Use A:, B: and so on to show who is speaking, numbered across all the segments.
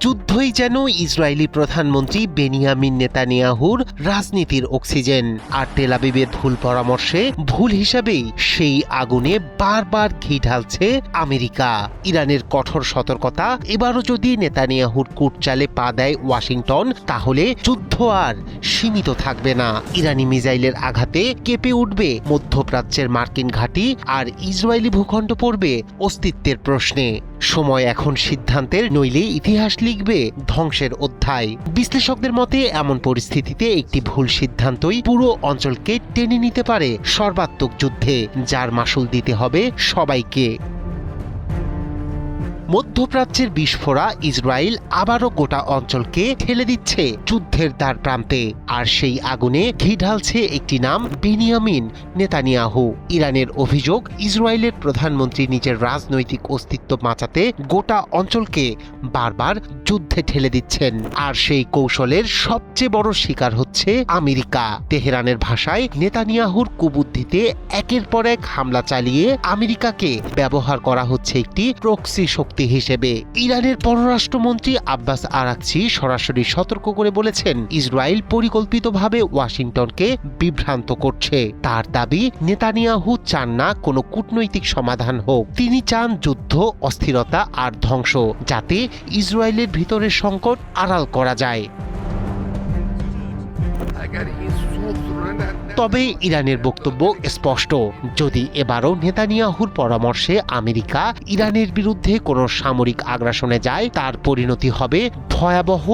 A: যুদ্ধই যেন ইসরায়েলি প্রধানমন্ত্রী বেনিয়ামিন নেতানিয়াহুর রাজনীতির অক্সিজেন, আর তেল আবিবের ভুল পরামর্শে, ভুল হিসাবেই সেই আগুনে বারবার ঘি ঢালছে আমেরিকা। ইরানের কঠোর সতর্কতা, এবারও যদি নেতানিয়াহুর কূটচালে পা দেয় ওয়াশিংটন, তাহলে যুদ্ধ আর সীমিত থাকবে না। ইরানি মিসাইলের আঘাতে কেঁপে উঠবে মধ্যপ্রাচ্যের মার্কিন ঘাঁটি, আর ইসরায়েলি ভূখণ্ড পড়বে অস্তিত্বের প্রশ্নে। সময় এখন সিদ্ধান্তের, নইলে ইতিহাস লিখবে ধ্বংসের অধ্যায়। বিশ্লেষকদের মতে এমন পরিস্থিতিতে একটি ভুল সিদ্ধান্তই পুরো অঞ্চলকে টেনে নিতে পারে সর্বাত্মক যুদ্ধে, যার মাসুল দিতে হবে সবাইকে। মধ্যপ্রাচ্যের বিস্ফোরা ইসরায়েল আবারও গোটা অঞ্চলকে ঠেলে দিচ্ছে যুদ্ধের দ্বার প্রান্তে, আর সেই আগুনে ঘি ঢালছে একটি নাম, বেনিয়ামিন নেতানিয়াহু। ইরানের অভিযোগ, ইসরায়েলের প্রধানমন্ত্রী নিজের রাজনৈতিক অস্তিত্ব বাঁচাতে গোটা অঞ্চলকে বারবার যুদ্ধে ঠেলে দিচ্ছেন, আর সেই কৌশলের সবচেয়ে বড় শিকার হচ্ছে আমেরিকা। তেহরানের ভাষায়, নেতানিয়াহুর কুবুদ্ধিতে একের পর এক হামলা চালিয়ে আমেরিকাকে ব্যবহার করা হচ্ছে একটি প্রক্সি শক্তি হিসেবে। ইরানের পররাষ্ট্রমন্ত্রী আব্বাস আরাকচি সরাসরি সতর্ক করে বলেছেন, ইসরায়েল পরিকল্পিতভাবে ওয়াশিংটনকে বিভ্রান্ত করছে। তার দাবি, নেতানিয়াহু চান না কোনো কূটনৈতিক সমাধান হোক, তিনি চান যুদ্ধ, অস্থিরতা আর ধ্বংস, যাতে ইসরায়েলের ভিতরের সংকট আড়াল করা যায়। তবে ইরানের বক্তব্য স্পষ্ট, যদি এবারও নেতানিয়াহুর পরামর্শে আমেরিকা ইরানের বিরুদ্ধে কোনো সামরিক আগ্রাসনে যায়, তার পরিণতি হবে ভয়াবহ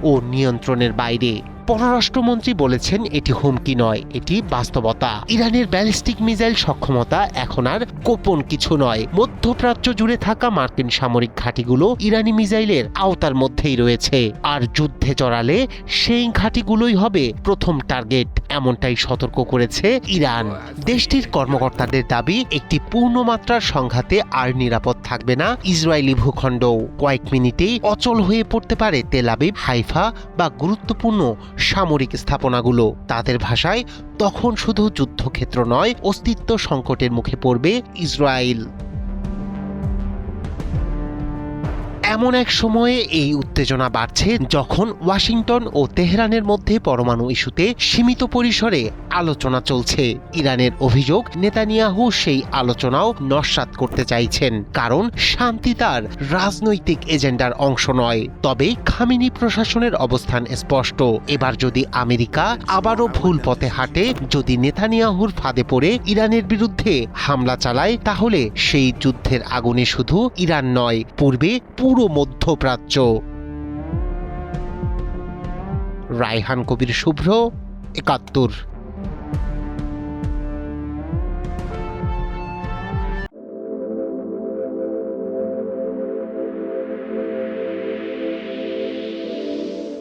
A: ও নিয়ন্ত্রণের বাইরে। পররাষ্ট্রমন্ত্রী বলেছেন, এটি হুমকি নয়, এটি বাস্তবতা। ইরানের ব্যালিস্টিক মিসাইল সক্ষমতা এখন আর গোপন কিছু নয়। মধ্যপ্রাচ্য জুড়ে থাকা মার্কিন সামরিক ঘাঁটিগুলো ইরানি মিসাইলের আওতার মধ্যেই রয়েছে, আর যুদ্ধে জড়ালে সেই ঘাঁটিগুলোই হবে প্রথম টার্গেট, এমনটাই সতর্ক করেছে ইরান। দেশটির কর্মকর্তাদের দাবি, একটি পূর্ণমাত্রার সংঘাতে আর নিরাপদ থাকবে না ইসরায়েলি ভূখণ্ড। কয়েক মিনিটেই অচল হয়ে পড়তে পারে তেল আবিব, হাইফা বা গুরুত্বপূর্ণ সামরিক স্থাপনাগুলো। তাদের ভাষায়, তখন শুধু যুদ্ধক্ষেত্র নয়, অস্তিত্ব সংকটের মুখে পড়বে ইসরায়েল। এমন এক সময়ে এই উত্তেজনা বাড়ছে যখন ওয়াশিংটন ও তেহরানের মধ্যে পরমাণু ইস্যুতে সীমিত পরিসরে আলোচনা চলছে। ইরানের অভিযোগ, নেতানিয়াহু সেই আলোচনাও নস্যাৎ করতে চাইছেন, কারণ শান্তি তার রাজনৈতিক এজেন্ডার অংশ নয়। তবে খামেনি প্রশাসনের অবস্থান স্পষ্ট, এবার যদি আমেরিকা আবারও ভুল পথে হাঁটে, যদি নেতানিয়াহুর ফাঁদে পড়ে ইরানের বিরুদ্ধে হামলা চালায়, তাহলে সেই যুদ্ধের আগুনে শুধু ইরান নয়, পূর্বে পুরো মধ্যপ্রাচ্য। রায়হান কবির শুভ্র, ৭১।